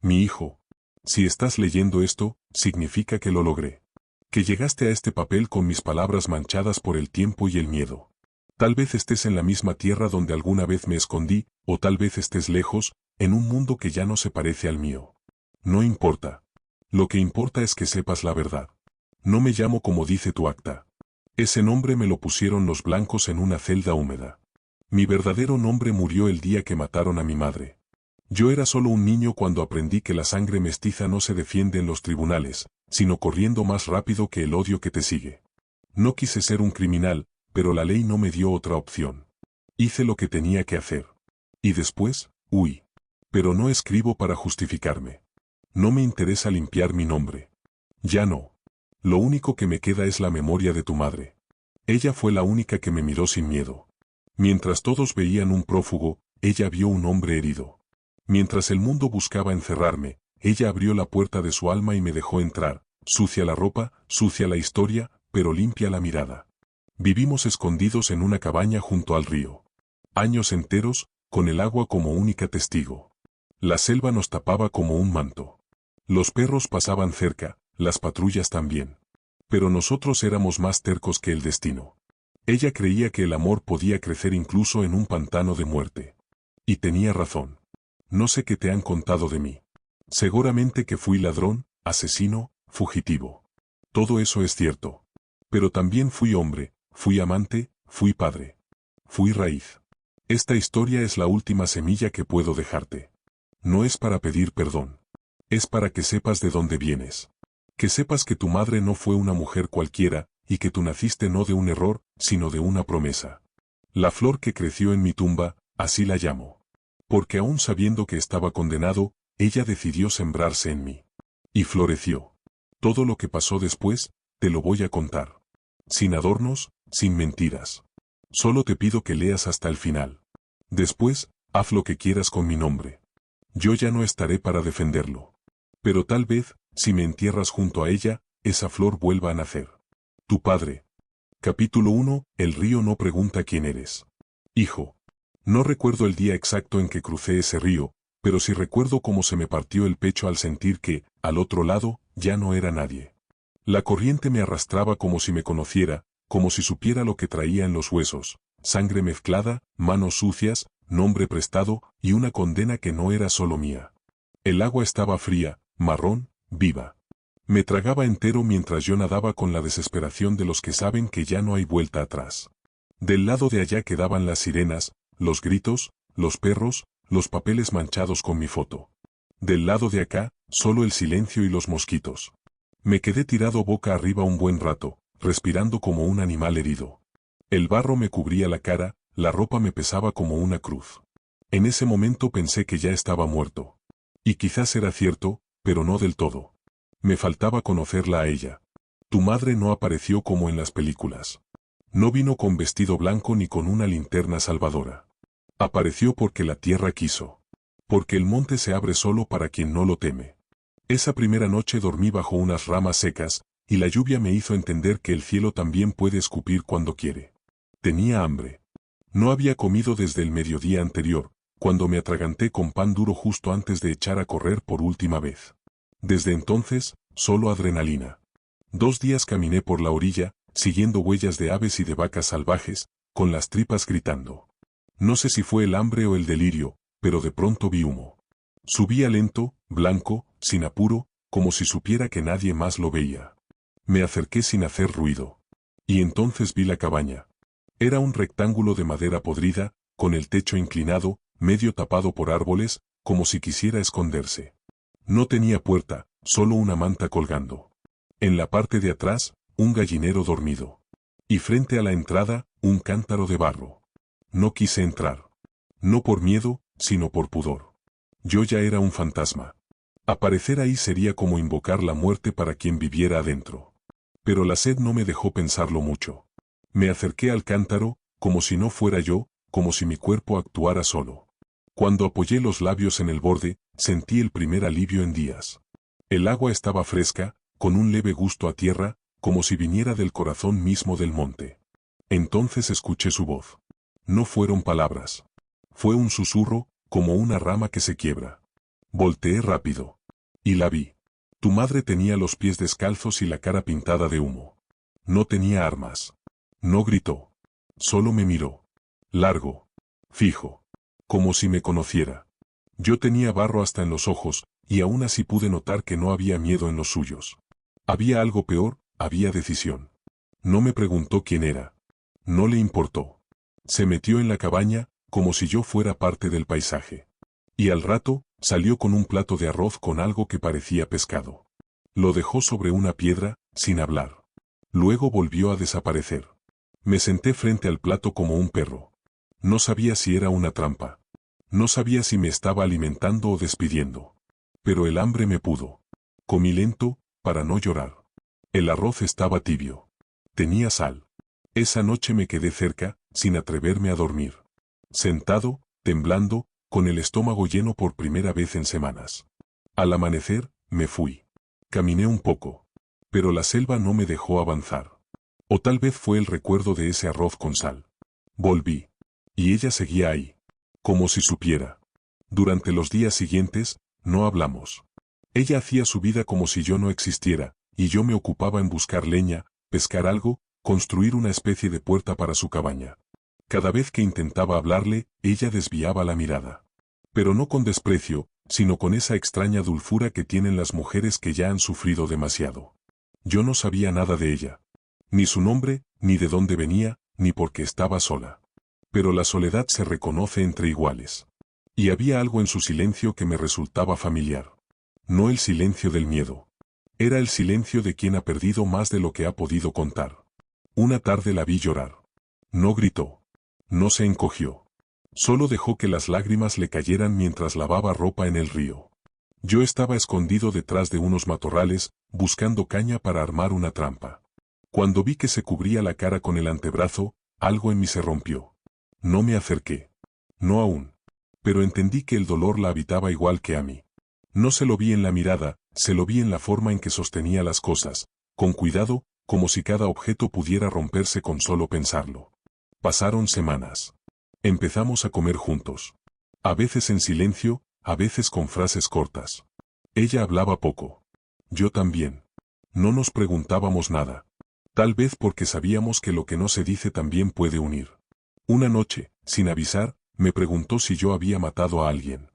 Mi hijo. Si estás leyendo esto, significa que lo logré. Que llegaste a este papel con mis palabras manchadas por el tiempo y el miedo. Tal vez estés en la misma tierra donde alguna vez me escondí, o tal vez estés lejos, en un mundo que ya no se parece al mío. No importa. Lo que importa es que sepas la verdad. No me llamo como dice tu acta. Ese nombre me lo pusieron los blancos en una celda húmeda. Mi verdadero nombre murió el día que mataron a mi madre. Yo era solo un niño cuando aprendí que la sangre mestiza no se defiende en los tribunales, sino corriendo más rápido que el odio que te sigue. No quise ser un criminal, pero la ley no me dio otra opción. Hice lo que tenía que hacer. Y después, huí. Pero no escribo para justificarme. No me interesa limpiar mi nombre. Ya no. Lo único que me queda es la memoria de tu madre. Ella fue la única que me miró sin miedo. Mientras todos veían un prófugo, ella vio un hombre herido. Mientras el mundo buscaba encerrarme, ella abrió la puerta de su alma y me dejó entrar, sucia la ropa, sucia la historia, pero limpia la mirada. Vivimos escondidos en una cabaña junto al río. Años enteros, con el agua como única testigo. La selva nos tapaba como un manto. Los perros pasaban cerca, las patrullas también. Pero nosotros éramos más tercos que el destino. Ella creía que el amor podía crecer incluso en un pantano de muerte. Y tenía razón. No sé qué te han contado de mí. Seguramente que fui ladrón, asesino, fugitivo. Todo eso es cierto. Pero también fui hombre, fui amante, fui padre. Fui raíz. Esta historia es la última semilla que puedo dejarte. No es para pedir perdón. Es para que sepas de dónde vienes. Que sepas que tu madre no fue una mujer cualquiera, y que tú naciste no de un error, sino de una promesa. La flor que creció en mi tumba, así la llamo. Porque aún sabiendo que estaba condenado, ella decidió sembrarse en mí. Y floreció. Todo lo que pasó después, te lo voy a contar. Sin adornos, sin mentiras. Solo te pido que leas hasta el final. Después, haz lo que quieras con mi nombre. Yo ya no estaré para defenderlo. Pero tal vez, si me entierras junto a ella, esa flor vuelva a nacer. Tu padre. Capítulo 1. El río no pregunta quién eres. Hijo. No recuerdo el día exacto en que crucé ese río, pero sí recuerdo cómo se me partió el pecho al sentir que, al otro lado, ya no era nadie. La corriente me arrastraba como si me conociera, como si supiera lo que traía en los huesos, sangre mezclada, manos sucias, nombre prestado y una condena que no era solo mía. El agua estaba fría, marrón, viva. Me tragaba entero mientras yo nadaba con la desesperación de los que saben que ya no hay vuelta atrás. Del lado de allá quedaban las sirenas, los gritos, los perros, los papeles manchados con mi foto. Del lado de acá, solo el silencio y los mosquitos. Me quedé tirado boca arriba un buen rato, respirando como un animal herido. El barro me cubría la cara, la ropa me pesaba como una cruz. En ese momento pensé que ya estaba muerto. Y quizás era cierto, pero no del todo. Me faltaba conocerla a ella. Tu madre no apareció como en las películas. No vino con vestido blanco ni con una linterna salvadora. Apareció porque la tierra quiso. Porque el monte se abre solo para quien no lo teme. Esa primera noche dormí bajo unas ramas secas, y la lluvia me hizo entender que el cielo también puede escupir cuando quiere. Tenía hambre. No había comido desde el mediodía anterior, cuando me atraganté con pan duro justo antes de echar a correr por última vez. Desde entonces, solo adrenalina. 2 días caminé por la orilla, siguiendo huellas de aves y de vacas salvajes, con las tripas gritando. No sé si fue el hambre o el delirio, pero de pronto vi humo. Subía lento, blanco, sin apuro, como si supiera que nadie más lo veía. Me acerqué sin hacer ruido. Y entonces vi la cabaña. Era un rectángulo de madera podrida, con el techo inclinado, medio tapado por árboles, como si quisiera esconderse. No tenía puerta, solo una manta colgando. En la parte de atrás, un gallinero dormido. Y frente a la entrada, un cántaro de barro. No quise entrar. No por miedo, sino por pudor. Yo ya era un fantasma. Aparecer ahí sería como invocar la muerte para quien viviera adentro. Pero la sed no me dejó pensarlo mucho. Me acerqué al cántaro, como si no fuera yo, como si mi cuerpo actuara solo. Cuando apoyé los labios en el borde, sentí el primer alivio en días. El agua estaba fresca, con un leve gusto a tierra, como si viniera del corazón mismo del monte. Entonces escuché su voz. No fueron palabras. Fue un susurro, como una rama que se quiebra. Volteé rápido. Y la vi. Tu madre tenía los pies descalzos y la cara pintada de humo. No tenía armas. No gritó. Solo me miró. Largo. Fijo. Como si me conociera. Yo tenía barro hasta en los ojos, y aún así pude notar que no había miedo en los suyos. Había algo peor, había decisión. No me preguntó quién era. No le importó. Se metió en la cabaña, como si yo fuera parte del paisaje. Y al rato, salió con un plato de arroz con algo que parecía pescado. Lo dejó sobre una piedra, sin hablar. Luego volvió a desaparecer. Me senté frente al plato como un perro. No sabía si era una trampa. No sabía si me estaba alimentando o despidiendo. Pero el hambre me pudo. Comí lento, para no llorar. El arroz estaba tibio. Tenía sal. Esa noche me quedé cerca, sin atreverme a dormir. Sentado, temblando, con el estómago lleno por primera vez en semanas. Al amanecer, me fui. Caminé un poco. Pero la selva no me dejó avanzar. O tal vez fue el recuerdo de ese arroz con sal. Volví. Y ella seguía ahí. Como si supiera. Durante los días siguientes, no hablamos. Ella hacía su vida como si yo no existiera, y yo me ocupaba en buscar leña, pescar algo, construir una especie de puerta para su cabaña. Cada vez que intentaba hablarle, ella desviaba la mirada. Pero no con desprecio, sino con esa extraña dulzura que tienen las mujeres que ya han sufrido demasiado. Yo no sabía nada de ella. Ni su nombre, ni de dónde venía, ni por qué estaba sola. Pero la soledad se reconoce entre iguales. Y había algo en su silencio que me resultaba familiar. No el silencio del miedo. Era el silencio de quien ha perdido más de lo que ha podido contar. Una tarde la vi llorar. No gritó. No se encogió. Solo dejó que las lágrimas le cayeran mientras lavaba ropa en el río. Yo estaba escondido detrás de unos matorrales, buscando caña para armar una trampa. Cuando vi que se cubría la cara con el antebrazo, algo en mí se rompió. No me acerqué. No aún. Pero entendí que el dolor la habitaba igual que a mí. No se lo vi en la mirada, se lo vi en la forma en que sostenía las cosas, con cuidado, como si cada objeto pudiera romperse con solo pensarlo. Pasaron semanas. Empezamos a comer juntos. A veces en silencio, a veces con frases cortas. Ella hablaba poco. Yo también. No nos preguntábamos nada. Tal vez porque sabíamos que lo que no se dice también puede unir. Una noche, sin avisar, me preguntó si yo había matado a alguien.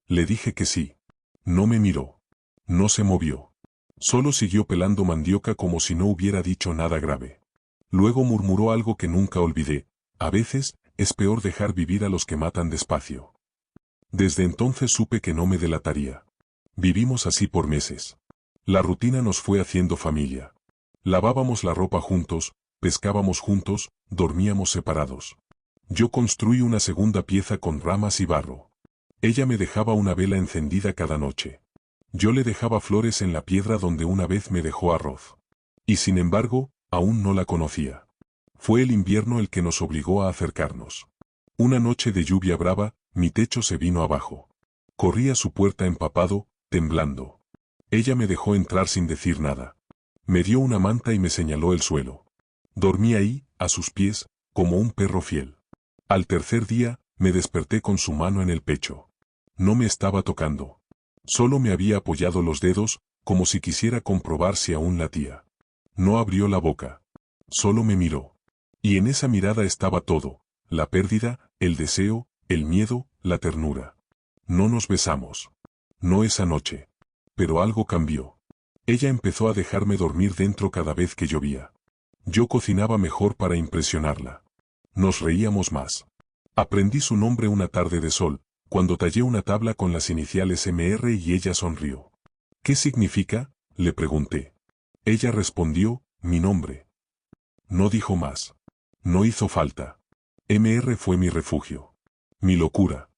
Le dije que sí. No me miró. No se movió. Solo siguió pelando mandioca como si no hubiera dicho nada grave. Luego murmuró algo que nunca olvidé. A veces, es peor dejar vivir a los que matan despacio. Desde entonces supe que no me delataría. Vivimos así por meses. La rutina nos fue haciendo familia. Lavábamos la ropa juntos, pescábamos juntos, dormíamos separados. Yo construí una segunda pieza con ramas y barro. Ella me dejaba una vela encendida cada noche. Yo le dejaba flores en la piedra donde una vez me dejó arroz. Y sin embargo, aún no la conocía. Fue el invierno el que nos obligó a acercarnos. Una noche de lluvia brava, mi techo se vino abajo. Corrí a su puerta empapado, temblando. Ella me dejó entrar sin decir nada. Me dio una manta y me señaló el suelo. Dormí ahí, a sus pies, como un perro fiel. Al tercer día, me desperté con su mano en el pecho. No me estaba tocando. Solo me había apoyado los dedos, como si quisiera comprobar si aún latía. No abrió la boca. Solo me miró. Y en esa mirada estaba todo, la pérdida, el deseo, el miedo, la ternura. No nos besamos. No esa noche. Pero algo cambió. Ella empezó a dejarme dormir dentro cada vez que llovía. Yo cocinaba mejor para impresionarla. Nos reíamos más. Aprendí su nombre una tarde de sol, cuando tallé una tabla con las iniciales MR y ella sonrió. ¿Qué significa?, le pregunté. Ella respondió, mi nombre. No dijo más. No hizo falta. MR fue mi refugio. Mi locura.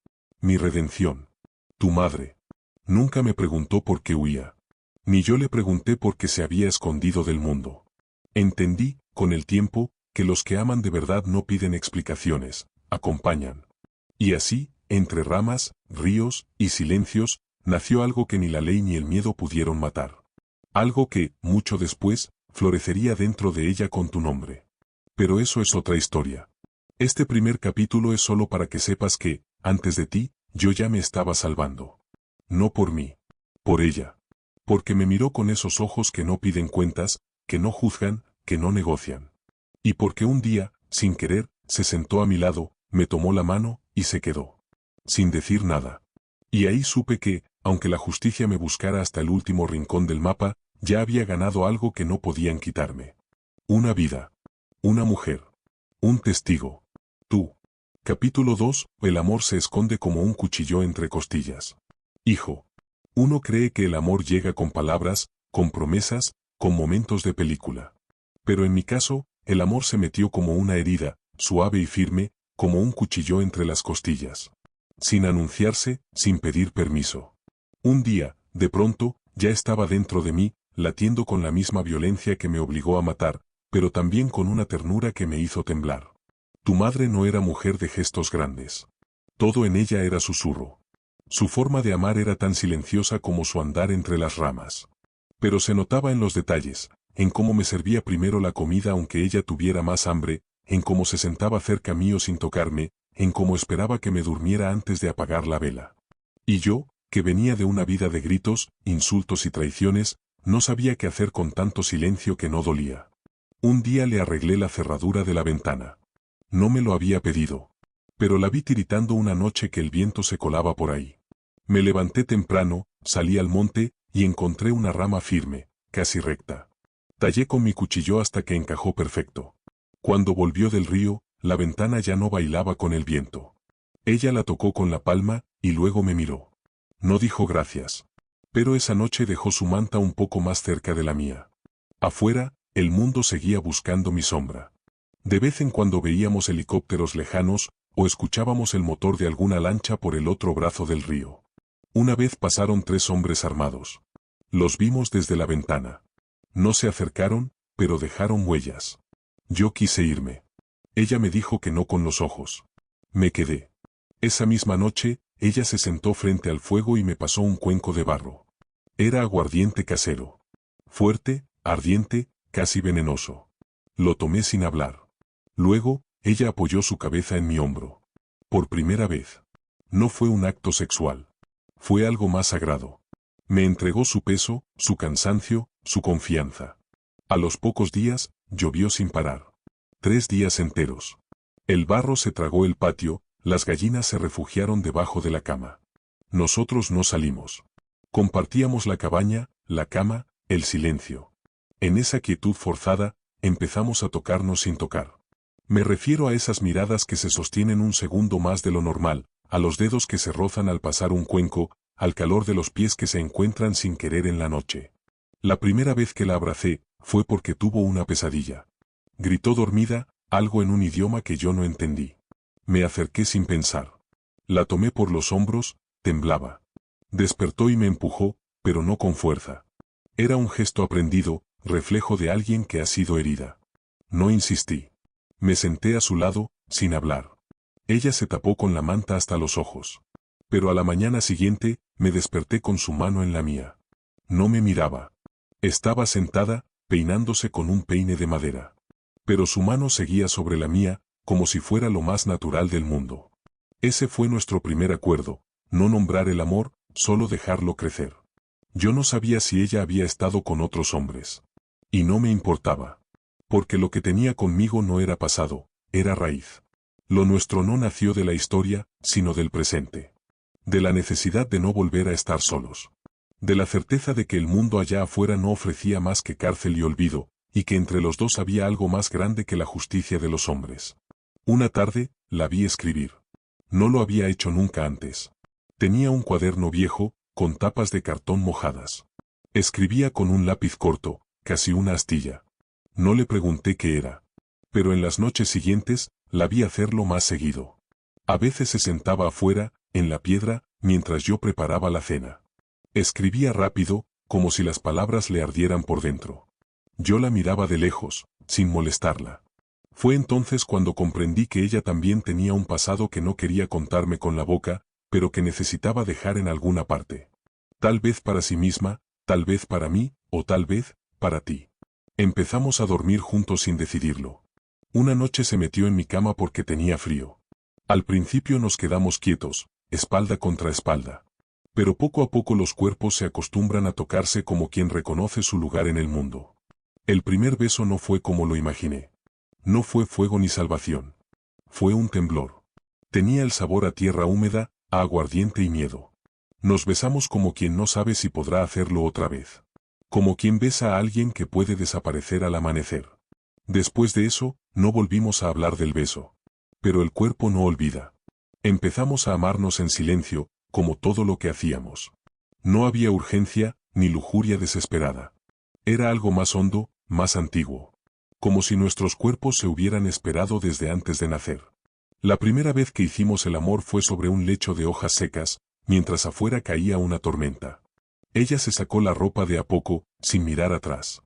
Mi redención. Tu madre. Nunca me preguntó por qué huía. Ni yo le pregunté por qué se había escondido del mundo. Entendí, con el tiempo, que los que aman de verdad no piden explicaciones, acompañan. Y así, entre ramas, ríos y silencios, nació algo que ni la ley ni el miedo pudieron matar. Algo que, mucho después, florecería dentro de ella con tu nombre. Pero eso es otra historia. Este primer capítulo es solo para que sepas que, antes de ti, yo ya me estaba salvando. No por mí. Por ella. Porque me miró con esos ojos que no piden cuentas, que no juzgan, que no negocian. Y porque un día, sin querer, se sentó a mi lado, me tomó la mano, y se quedó. Sin decir nada. Y ahí supe que, aunque la justicia me buscara hasta el último rincón del mapa, ya había ganado algo que no podían quitarme. Una vida. Una mujer. Un testigo. Tú. Capítulo 2. El amor se esconde como un cuchillo entre costillas. Hijo. Uno cree que el amor llega con palabras, con promesas, con momentos de película. Pero en mi caso, el amor se metió como una herida, suave y firme, como un cuchillo entre las costillas. Sin anunciarse, sin pedir permiso. Un día, de pronto, ya estaba dentro de mí, latiendo con la misma violencia que me obligó a matar, pero también con una ternura que me hizo temblar. Tu madre no era mujer de gestos grandes. Todo en ella era susurro. Su forma de amar era tan silenciosa como su andar entre las ramas. Pero se notaba en los detalles, en cómo me servía primero la comida aunque ella tuviera más hambre, en cómo se sentaba cerca mío sin tocarme, en cómo esperaba que me durmiera antes de apagar la vela. Y yo, que venía de una vida de gritos, insultos y traiciones, no sabía qué hacer con tanto silencio que no dolía. Un día le arreglé la cerradura de la ventana. No me lo había pedido. Pero la vi tiritando una noche que el viento se colaba por ahí. Me levanté temprano, salí al monte, y encontré una rama firme, casi recta. Tallé con mi cuchillo hasta que encajó perfecto. Cuando volvió del río, la ventana ya no bailaba con el viento. Ella la tocó con la palma, y luego me miró. No dijo gracias. Pero esa noche dejó su manta un poco más cerca de la mía. Afuera, el mundo seguía buscando mi sombra. De vez en cuando veíamos helicópteros lejanos, o escuchábamos el motor de alguna lancha por el otro brazo del río. Una vez pasaron 3 hombres armados. Los vimos desde la ventana. No se acercaron, pero dejaron huellas. Yo quise irme. Ella me dijo que no con los ojos. Me quedé. Esa misma noche, ella se sentó frente al fuego y me pasó un cuenco de barro. Era aguardiente casero. Fuerte, ardiente, casi venenoso. Lo tomé sin hablar. Luego, ella apoyó su cabeza en mi hombro. Por primera vez. No fue un acto sexual. Fue algo más sagrado. Me entregó su peso, su cansancio, su confianza. A los pocos días, llovió sin parar. 3 días enteros. El barro se tragó el patio, las gallinas se refugiaron debajo de la cama. Nosotros no salimos. Compartíamos la cabaña, la cama, el silencio. En esa quietud forzada, empezamos a tocarnos sin tocar. Me refiero a esas miradas que se sostienen un segundo más de lo normal, a los dedos que se rozan al pasar un cuenco, al calor de los pies que se encuentran sin querer en la noche. La primera vez que la abracé, fue porque tuvo una pesadilla. Gritó dormida, algo en un idioma que yo no entendí. Me acerqué sin pensar. La tomé por los hombros, temblaba. Despertó y me empujó, pero no con fuerza. Era un gesto aprendido, reflejo de alguien que ha sido herida. No insistí. Me senté a su lado, sin hablar. Ella se tapó con la manta hasta los ojos. Pero a la mañana siguiente, me desperté con su mano en la mía. No me miraba. Estaba sentada, peinándose con un peine de madera. Pero su mano seguía sobre la mía, como si fuera lo más natural del mundo. Ese fue nuestro primer acuerdo, no nombrar el amor, solo dejarlo crecer. Yo no sabía si ella había estado con otros hombres. Y no me importaba. Porque lo que tenía conmigo no era pasado, era raíz. Lo nuestro no nació de la historia, sino del presente. De la necesidad de no volver a estar solos. De la certeza de que el mundo allá afuera no ofrecía más que cárcel y olvido, y que entre los dos había algo más grande que la justicia de los hombres. Una tarde, la vi escribir. No lo había hecho nunca antes. Tenía un cuaderno viejo, con tapas de cartón mojadas. Escribía con un lápiz corto, casi una astilla. No le pregunté qué era. Pero en las noches siguientes, la vi hacerlo más seguido. A veces se sentaba afuera, en la piedra, mientras yo preparaba la cena. Escribía rápido, como si las palabras le ardieran por dentro. Yo la miraba de lejos, sin molestarla. Fue entonces cuando comprendí que ella también tenía un pasado que no quería contarme con la boca, pero que necesitaba dejar en alguna parte. Tal vez para sí misma, tal vez para mí, o tal vez, para ti. Empezamos a dormir juntos sin decidirlo. Una noche se metió en mi cama porque tenía frío. Al principio nos quedamos quietos, espalda contra espalda. Pero poco a poco los cuerpos se acostumbran a tocarse como quien reconoce su lugar en el mundo. El primer beso no fue como lo imaginé. No fue fuego ni salvación. Fue un temblor. Tenía el sabor a tierra húmeda, a aguardiente y miedo. Nos besamos como quien no sabe si podrá hacerlo otra vez. Como quien besa a alguien que puede desaparecer al amanecer. Después de eso, no volvimos a hablar del beso. Pero el cuerpo no olvida. Empezamos a amarnos en silencio, como todo lo que hacíamos. No había urgencia, ni lujuria desesperada. Era algo más hondo, más antiguo. Como si nuestros cuerpos se hubieran esperado desde antes de nacer. La primera vez que hicimos el amor fue sobre un lecho de hojas secas, mientras afuera caía una tormenta. Ella se sacó la ropa de a poco, sin mirar atrás.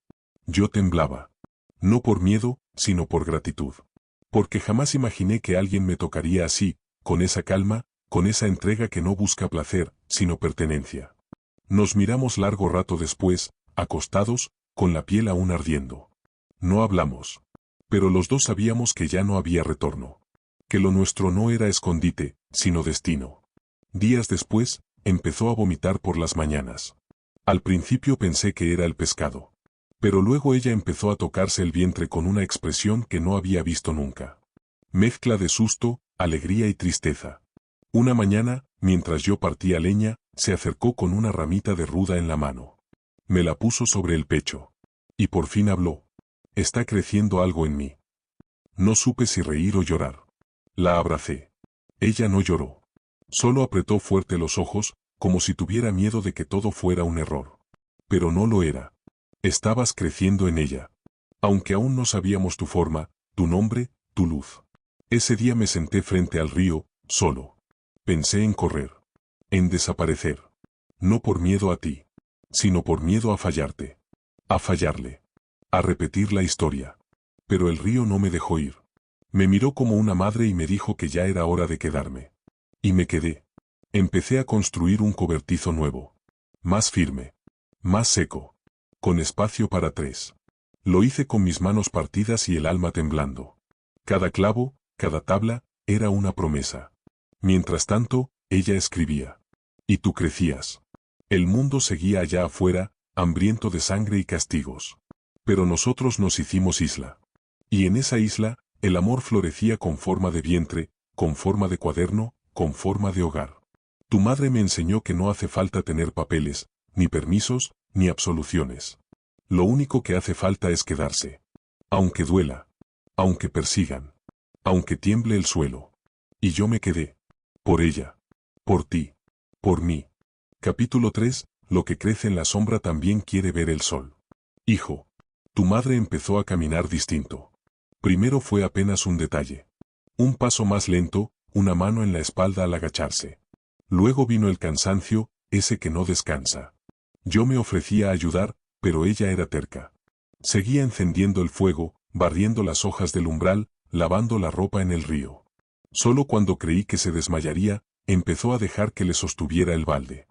Yo temblaba. No por miedo, sino por gratitud. Porque jamás imaginé que alguien me tocaría así, con esa calma, con esa entrega que no busca placer, sino pertenencia. Nos miramos largo rato después, acostados, con la piel aún ardiendo. No hablamos. Pero los dos sabíamos que ya no había retorno. Que lo nuestro no era escondite, sino destino. Días después, empezó a vomitar por las mañanas. Al principio pensé que era el pescado. Pero luego ella empezó a tocarse el vientre con una expresión que no había visto nunca. Mezcla de susto, alegría y tristeza. Una mañana, mientras yo partía leña, se acercó con una ramita de ruda en la mano. Me la puso sobre el pecho. Y por fin habló. Está creciendo algo en mí. No supe si reír o llorar. La abracé. Ella no lloró. Solo apretó fuerte los ojos, como si tuviera miedo de que todo fuera un error. Pero no lo era. Estabas creciendo en ella. Aunque aún no sabíamos tu forma, tu nombre, tu luz. Ese día me senté frente al río, solo. Pensé en correr. En desaparecer. No por miedo a ti. Sino por miedo a fallarte. A fallarle. A repetir la historia. Pero el río no me dejó ir. Me miró como una madre y me dijo que ya era hora de quedarme. Y me quedé. Empecé a construir un cobertizo nuevo. Más firme. Más seco. Con espacio para 3. Lo hice con mis manos partidas y el alma temblando. Cada clavo, cada tabla, era una promesa. Mientras tanto, ella escribía. Y tú crecías. El mundo seguía allá afuera, hambriento de sangre y castigos. Pero nosotros nos hicimos isla. Y en esa isla, el amor florecía con forma de vientre, con forma de cuaderno, con forma de hogar. Tu madre me enseñó que no hace falta tener papeles, ni permisos, ni absoluciones. Lo único que hace falta es quedarse. Aunque duela. Aunque persigan. Aunque tiemble el suelo. Y yo me quedé. Por ella. Por ti. Por mí. Capítulo 3. Lo que crece en la sombra también quiere ver el sol. Hijo. Tu madre empezó a caminar distinto. Primero fue apenas un detalle. Un paso más lento, una mano en la espalda al agacharse. Luego vino el cansancio, ese que no descansa. Yo me ofrecía a ayudar, pero ella era terca. Seguía encendiendo el fuego, barriendo las hojas del umbral, lavando la ropa en el río. Solo cuando creí que se desmayaría, empezó a dejar que le sostuviera el balde.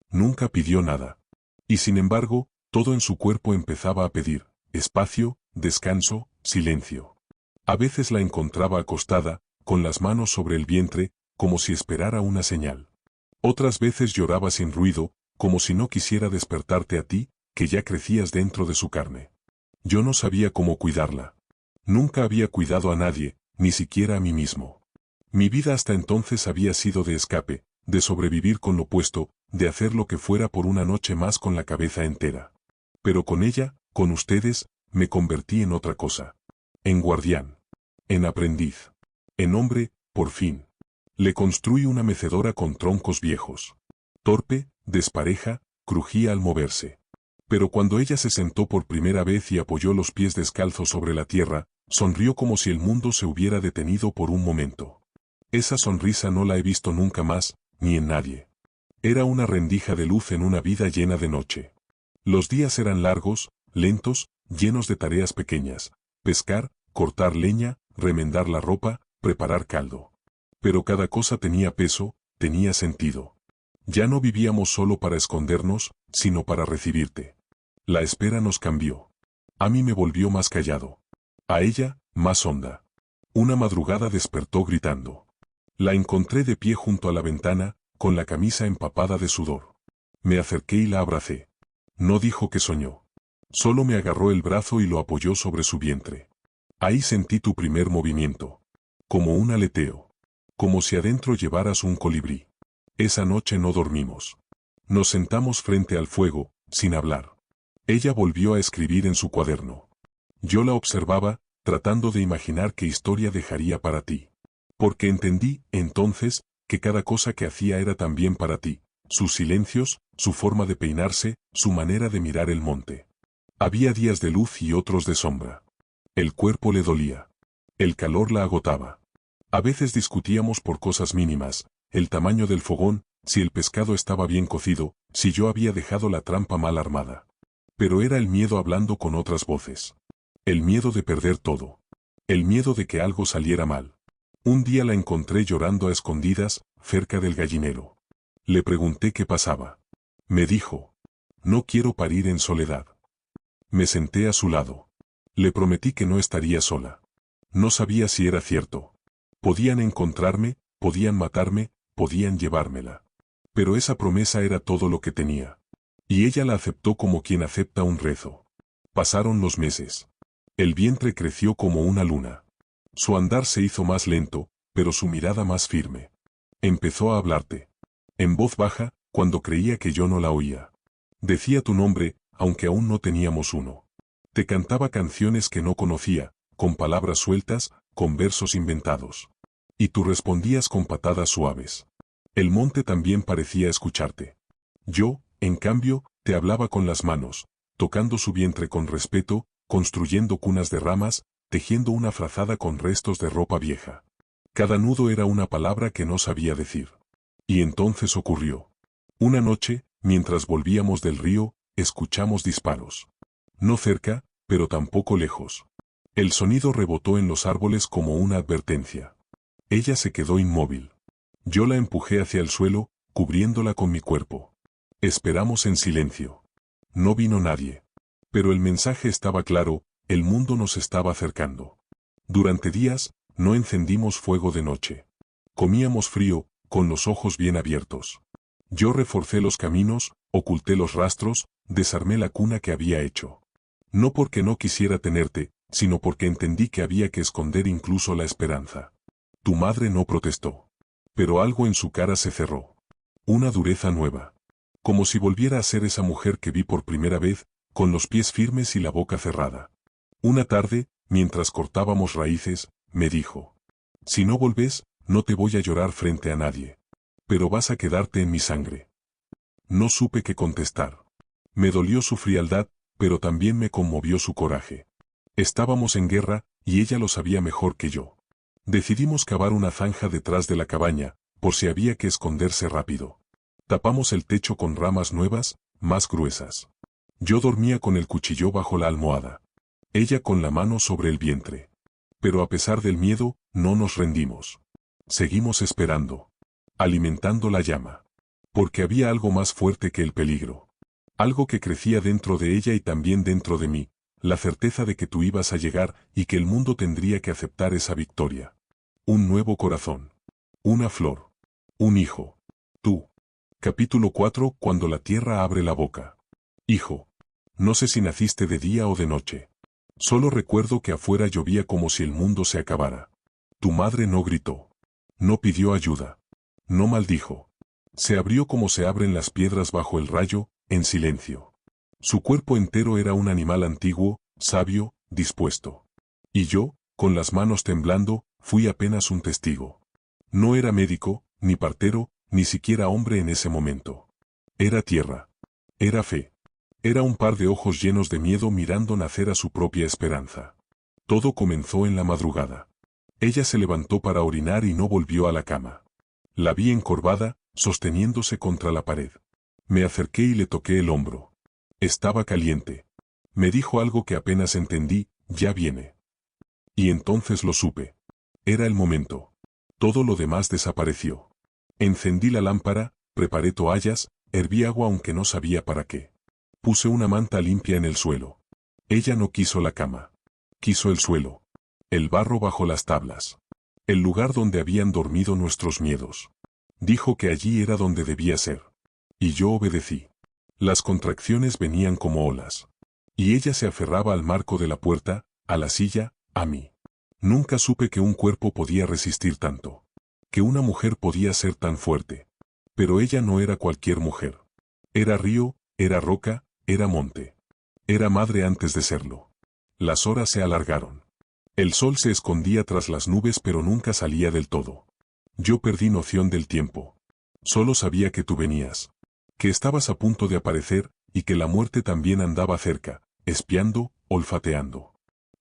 Nunca pidió nada. Y sin embargo, todo en su cuerpo empezaba a pedir espacio, descanso, silencio. A veces la encontraba acostada, con las manos sobre el vientre, como si esperara una señal. Otras veces lloraba sin ruido, como si no quisiera despertarte a ti, que ya crecías dentro de su carne. Yo no sabía cómo cuidarla. Nunca había cuidado a nadie, ni siquiera a mí mismo. Mi vida hasta entonces había sido de escape, de sobrevivir con lo puesto, de hacer lo que fuera por una noche más con la cabeza entera. Pero con ella, con ustedes, me convertí en otra cosa. En guardián. En aprendiz. En hombre, por fin. Le construí una mecedora con troncos viejos. Torpe, despareja, crujía al moverse. Pero cuando ella se sentó por primera vez y apoyó los pies descalzos sobre la tierra, sonrió como si el mundo se hubiera detenido por un momento. Esa sonrisa no la he visto nunca más, ni en nadie. Era una rendija de luz en una vida llena de noche. Los días eran largos, lentos, llenos de tareas pequeñas. Pescar, cortar leña, remendar la ropa, preparar caldo. Pero cada cosa tenía peso, tenía sentido. Ya no vivíamos solo para escondernos, sino para recibirte. La espera nos cambió. A mí me volvió más callado. A ella, más honda. Una madrugada despertó gritando. La encontré de pie junto a la ventana, con la camisa empapada de sudor. Me acerqué y la abracé. No dijo que soñó. Solo me agarró el brazo y lo apoyó sobre su vientre. Ahí sentí tu primer movimiento. Como un aleteo. Como si adentro llevaras un colibrí. Esa noche no dormimos. Nos sentamos frente al fuego, sin hablar. Ella volvió a escribir en su cuaderno. Yo la observaba, tratando de imaginar qué historia dejaría para ti. Porque entendí, entonces, que cada cosa que hacía era también para ti. Sus silencios, su forma de peinarse, su manera de mirar el monte. Había días de luz y otros de sombra. El cuerpo le dolía. El calor la agotaba. A veces discutíamos por cosas mínimas, el tamaño del fogón, si el pescado estaba bien cocido, si yo había dejado la trampa mal armada. Pero era el miedo hablando con otras voces. El miedo de perder todo. El miedo de que algo saliera mal. Un día la encontré llorando a escondidas, cerca del gallinero. Le pregunté qué pasaba. Me dijo: no quiero parir en soledad. Me senté a su lado. Le prometí que no estaría sola. No sabía si era cierto. Podían encontrarme, podían matarme, podían llevármela. Pero esa promesa era todo lo que tenía. Y ella la aceptó como quien acepta un rezo. Pasaron los meses. El vientre creció como una luna. Su andar se hizo más lento, pero su mirada más firme. Empezó a hablarte. En voz baja, cuando creía que yo no la oía. Decía tu nombre, aunque aún no teníamos uno. Te cantaba canciones que no conocía, con palabras sueltas, con versos inventados. Y tú respondías con patadas suaves. El monte también parecía escucharte. Yo, en cambio, te hablaba con las manos, tocando su vientre con respeto, construyendo cunas de ramas, tejiendo una frazada con restos de ropa vieja. Cada nudo era una palabra que no sabía decir. Y entonces ocurrió. Una noche, mientras volvíamos del río, escuchamos disparos. No cerca, pero tampoco lejos. El sonido rebotó en los árboles como una advertencia. Ella se quedó inmóvil. Yo la empujé hacia el suelo, cubriéndola con mi cuerpo. Esperamos en silencio. No vino nadie. Pero el mensaje estaba claro, el mundo nos estaba acercando. Durante días, no encendimos fuego de noche. Comíamos frío, con los ojos bien abiertos. Yo reforcé los caminos, oculté los rastros, desarmé la cuna que había hecho. No porque no quisiera tenerte, sino porque entendí que había que esconder incluso la esperanza. Tu madre no protestó. Pero algo en su cara se cerró. Una dureza nueva. Como si volviera a ser esa mujer que vi por primera vez, con los pies firmes y la boca cerrada. Una tarde, mientras cortábamos raíces, me dijo: si no volvés, no te voy a llorar frente a nadie. Pero vas a quedarte en mi sangre. No supe qué contestar. Me dolió su frialdad, pero también me conmovió su coraje. Estábamos en guerra, y ella lo sabía mejor que yo. Decidimos cavar una zanja detrás de la cabaña, por si había que esconderse rápido. Tapamos el techo con ramas nuevas, más gruesas. Yo dormía con el cuchillo bajo la almohada. Ella con la mano sobre el vientre. Pero a pesar del miedo, no nos rendimos. Seguimos esperando. Alimentando la llama. Porque había algo más fuerte que el peligro. Algo que crecía dentro de ella y también dentro de mí, la certeza de que tú ibas a llegar y que el mundo tendría que aceptar esa victoria. Un nuevo corazón. Una flor. Un hijo. Tú. Capítulo 4. Cuando la tierra abre la boca. Hijo. No sé si naciste de día o de noche. Solo recuerdo que afuera llovía como si el mundo se acabara. Tu madre no gritó. No pidió ayuda. No maldijo. Se abrió como se abren las piedras bajo el rayo, en silencio. Su cuerpo entero era un animal antiguo, sabio, dispuesto. Y yo, con las manos temblando, fui apenas un testigo. No era médico, ni partero, ni siquiera hombre en ese momento. Era tierra. Era fe. Era un par de ojos llenos de miedo mirando nacer a su propia esperanza. Todo comenzó en la madrugada. Ella se levantó para orinar y no volvió a la cama. La vi encorvada, sosteniéndose contra la pared. Me acerqué y le toqué el hombro. Estaba caliente. Me dijo algo que apenas entendí: ya viene. Y entonces lo supe. Era el momento. Todo lo demás desapareció. Encendí la lámpara, preparé toallas, herví agua aunque no sabía para qué. Puse una manta limpia en el suelo. Ella no quiso la cama. Quiso el suelo. El barro bajo las tablas. El lugar donde habían dormido nuestros miedos. Dijo que allí era donde debía ser. Y yo obedecí. Las contracciones venían como olas. Y ella se aferraba al marco de la puerta, a la silla, a mí. Nunca supe que un cuerpo podía resistir tanto. Que una mujer podía ser tan fuerte. Pero ella no era cualquier mujer. Era río, era roca, era monte. Era madre antes de serlo. Las horas se alargaron. El sol se escondía tras las nubes pero nunca salía del todo. Yo perdí noción del tiempo. Solo sabía que tú venías. Que estabas a punto de aparecer, y que la muerte también andaba cerca, espiando, olfateando.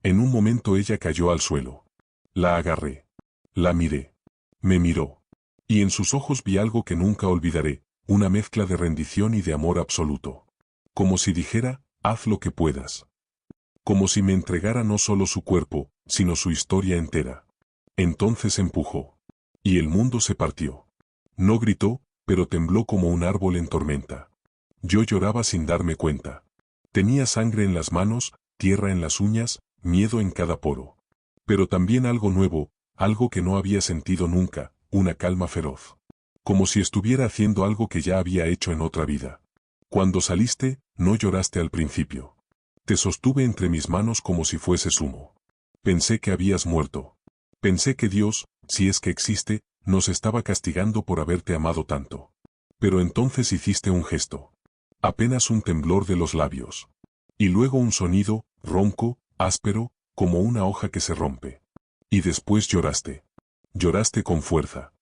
En un momento ella cayó al suelo. La agarré. La miré. Me miró. Y en sus ojos vi algo que nunca olvidaré, una mezcla de rendición y de amor absoluto. Como si dijera, haz lo que puedas. Como si me entregara no solo su cuerpo, sino su historia entera. Entonces empujó. Y el mundo se partió. No gritó, pero tembló como un árbol en tormenta. Yo lloraba sin darme cuenta. Tenía sangre en las manos, tierra en las uñas, miedo en cada poro. Pero también algo nuevo, algo que no había sentido nunca, una calma feroz. Como si estuviera haciendo algo que ya había hecho en otra vida. Cuando saliste, no lloraste al principio. Te sostuve entre mis manos como si fueses humo. Pensé que habías muerto. Pensé que Dios, si es que existe, nos estaba castigando por haberte amado tanto. Pero entonces hiciste un gesto. Apenas un temblor de los labios. Y luego un sonido, ronco, áspero, como una hoja que se rompe. Y después lloraste. Lloraste con fuerza.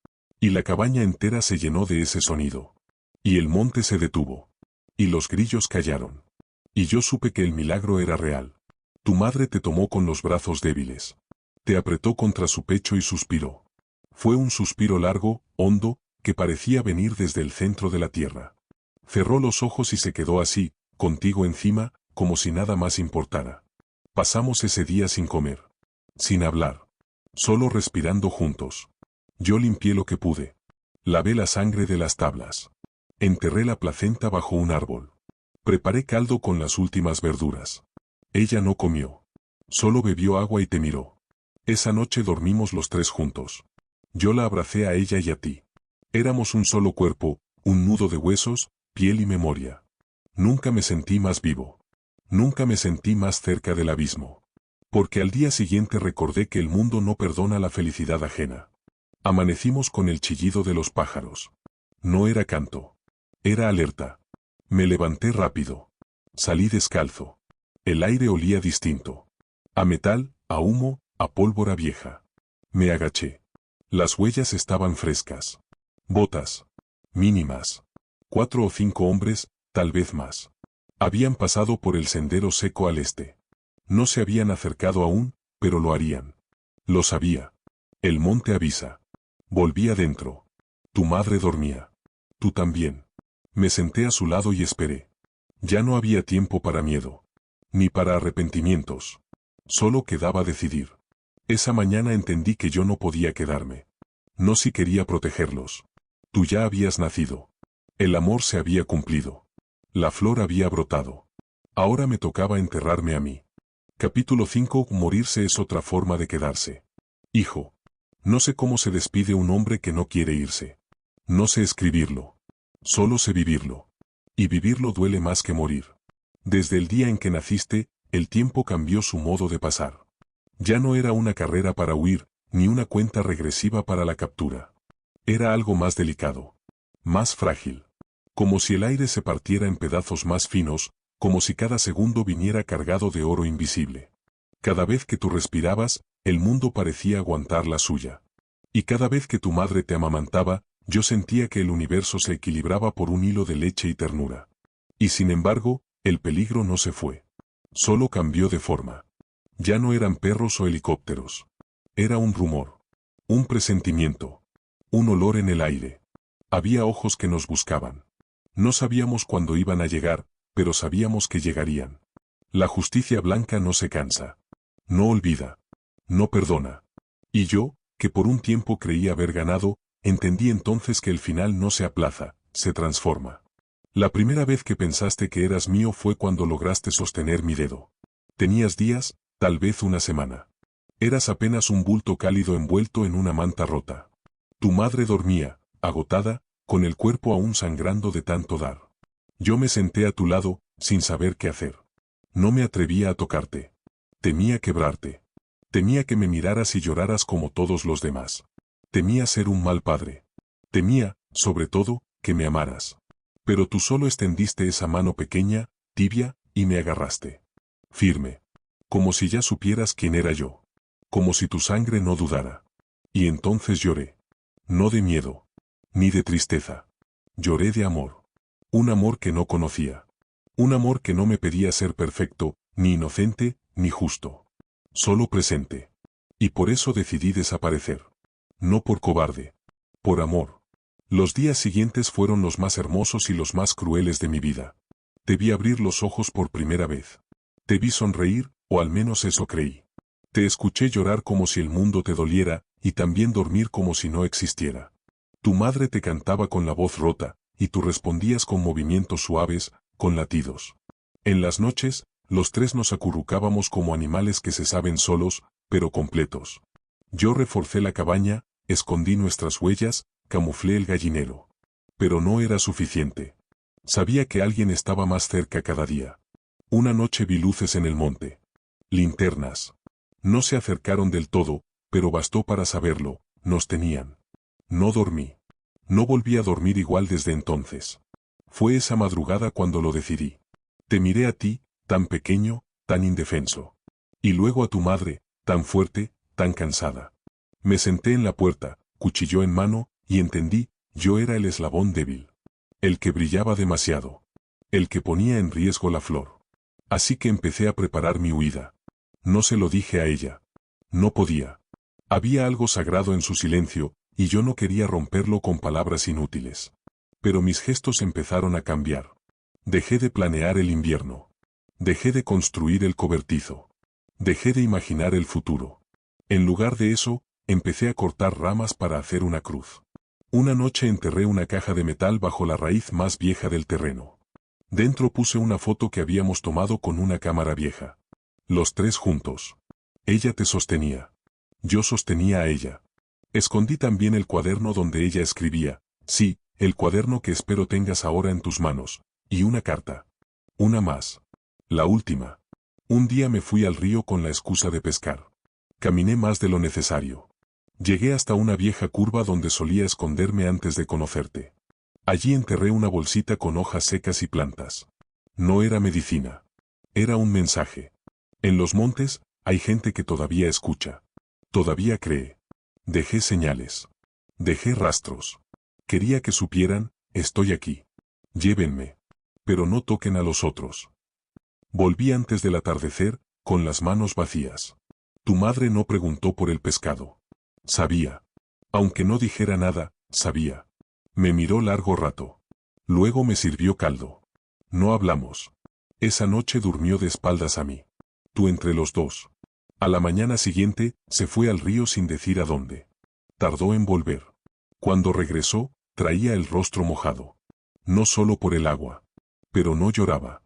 Y la cabaña entera se llenó de ese sonido. Y el monte se detuvo. Y los grillos callaron. Y yo supe que el milagro era real. Tu madre te tomó con los brazos débiles. Te apretó contra su pecho y suspiró. Fue un suspiro largo, hondo, que parecía venir desde el centro de la tierra. Cerró los ojos y se quedó así, contigo encima, como si nada más importara. Pasamos ese día sin comer. Sin hablar. Solo respirando juntos. Yo limpié lo que pude. Lavé la sangre de las tablas. Enterré la placenta bajo un árbol. Preparé caldo con las últimas verduras. Ella no comió. Solo bebió agua y te miró. Esa noche dormimos los tres juntos. Yo la abracé a ella y a ti. Éramos un solo cuerpo, un nudo de huesos, piel y memoria. Nunca me sentí más vivo. Nunca me sentí más cerca del abismo. Porque al día siguiente recordé que el mundo no perdona la felicidad ajena. Amanecimos con el chillido de los pájaros. No era canto. Era alerta. Me levanté rápido. Salí descalzo. El aire olía distinto. A metal, a humo, a pólvora vieja. Me agaché. Las huellas estaban frescas. Botas. Mínimas. 4 o 5 hombres, tal vez más. Habían pasado por el sendero seco al este. No se habían acercado aún, pero lo harían. Lo sabía. El monte avisa. Volví adentro. Tu madre dormía. Tú también. Me senté a su lado y esperé. Ya no había tiempo para miedo. Ni para arrepentimientos. Solo quedaba decidir. Esa mañana entendí que yo no podía quedarme. No si quería protegerlos. Tú ya habías nacido. El amor se había cumplido. La flor había brotado. Ahora me tocaba enterrarme a mí. Capítulo 5. Morirse es otra forma de quedarse. Hijo. No sé cómo se despide un hombre que no quiere irse. No sé escribirlo. Solo sé vivirlo. Y vivirlo duele más que morir. Desde el día en que naciste, el tiempo cambió su modo de pasar. Ya no era una carrera para huir, ni una cuenta regresiva para la captura. Era algo más delicado. Más frágil. Como si el aire se partiera en pedazos más finos, como si cada segundo viniera cargado de oro invisible. Cada vez que tú respirabas, el mundo parecía aguantar la suya. Y cada vez que tu madre te amamantaba, yo sentía que el universo se equilibraba por un hilo de leche y ternura. Y sin embargo, el peligro no se fue. Solo cambió de forma. Ya no eran perros o helicópteros. Era un rumor. Un presentimiento. Un olor en el aire. Había ojos que nos buscaban. No sabíamos cuándo iban a llegar, pero sabíamos que llegarían. La justicia blanca no se cansa. No olvida. No perdona. Y yo, que por un tiempo creía haber ganado, entendí entonces que el final no se aplaza, se transforma. La primera vez que pensaste que eras mío fue cuando lograste sostener mi dedo. Tenías días, tal vez una semana. Eras apenas un bulto cálido envuelto en una manta rota. Tu madre dormía, agotada, con el cuerpo aún sangrando de tanto dar. Yo me senté a tu lado, sin saber qué hacer. No me atrevía a tocarte. Temía quebrarte. Temía que me miraras y lloraras como todos los demás. Temía ser un mal padre. Temía, sobre todo, que me amaras. Pero tú solo extendiste esa mano pequeña, tibia, y me agarraste. Firme. Como si ya supieras quién era yo. Como si tu sangre no dudara. Y entonces lloré. No de miedo. Ni de tristeza. Lloré de amor. Un amor que no conocía. Un amor que no me pedía ser perfecto, ni inocente, ni justo. Solo presente. Y por eso decidí desaparecer. No por cobarde. Por amor. Los días siguientes fueron los más hermosos y los más crueles de mi vida. Te vi abrir los ojos por primera vez. Te vi sonreír, o al menos eso creí. Te escuché llorar como si el mundo te doliera, y también dormir como si no existiera. Tu madre te cantaba con la voz rota, y tú respondías con movimientos suaves, con latidos. En las noches, los tres nos acurrucábamos como animales que se saben solos, pero completos. Yo reforcé la cabaña, escondí nuestras huellas, camuflé el gallinero. Pero no era suficiente. Sabía que alguien estaba más cerca cada día. Una noche vi luces en el monte. Linternas. No se acercaron del todo, pero bastó para saberlo, nos tenían. No dormí. No volví a dormir igual desde entonces. Fue esa madrugada cuando lo decidí. Te miré a ti, tan pequeño, tan indefenso. Y luego a tu madre, tan fuerte, tan cansada. Me senté en la puerta, cuchillo en mano, y entendí, yo era el eslabón débil. El que brillaba demasiado. El que ponía en riesgo la flor. Así que empecé a preparar mi huida. No se lo dije a ella. No podía. Había algo sagrado en su silencio, y yo no quería romperlo con palabras inútiles. Pero mis gestos empezaron a cambiar. Dejé de planear el invierno. Dejé de construir el cobertizo. Dejé de imaginar el futuro. En lugar de eso, empecé a cortar ramas para hacer una cruz. Una noche enterré una caja de metal bajo la raíz más vieja del terreno. Dentro puse una foto que habíamos tomado con una cámara vieja. Los tres juntos. Ella te sostenía. Yo sostenía a ella. Escondí también el cuaderno donde ella escribía, sí, el cuaderno que espero tengas ahora en tus manos, y una carta. Una más. La última. Un día me fui al río con la excusa de pescar. Caminé más de lo necesario. Llegué hasta una vieja curva donde solía esconderme antes de conocerte. Allí enterré una bolsita con hojas secas y plantas. No era medicina. Era un mensaje. En los montes, hay gente que todavía escucha. Todavía cree. Dejé señales. Dejé rastros. Quería que supieran, estoy aquí. Llévenme. Pero no toquen a los otros. Volví antes del atardecer, con las manos vacías. Tu madre no preguntó por el pescado. Sabía. Aunque no dijera nada, sabía. Me miró largo rato. Luego me sirvió caldo. No hablamos. Esa noche durmió de espaldas a mí. Tú entre los dos. A la mañana siguiente, se fue al río sin decir a dónde. Tardó en volver. Cuando regresó, traía el rostro mojado. No solo por el agua. Pero no lloraba.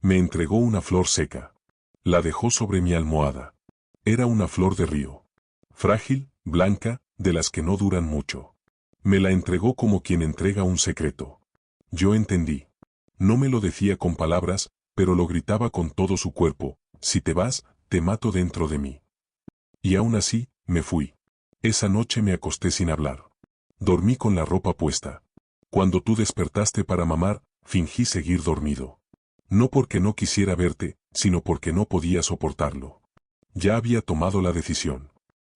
Me entregó una flor seca. La dejó sobre mi almohada. Era una flor de río. Frágil, blanca, de las que no duran mucho. Me la entregó como quien entrega un secreto. Yo entendí. No me lo decía con palabras, pero lo gritaba con todo su cuerpo, si te vas, te mato dentro de mí. Y aún así, me fui. Esa noche me acosté sin hablar. Dormí con la ropa puesta. Cuando tú despertaste para mamar, fingí seguir dormido. No porque no quisiera verte, sino porque no podía soportarlo. Ya había tomado la decisión.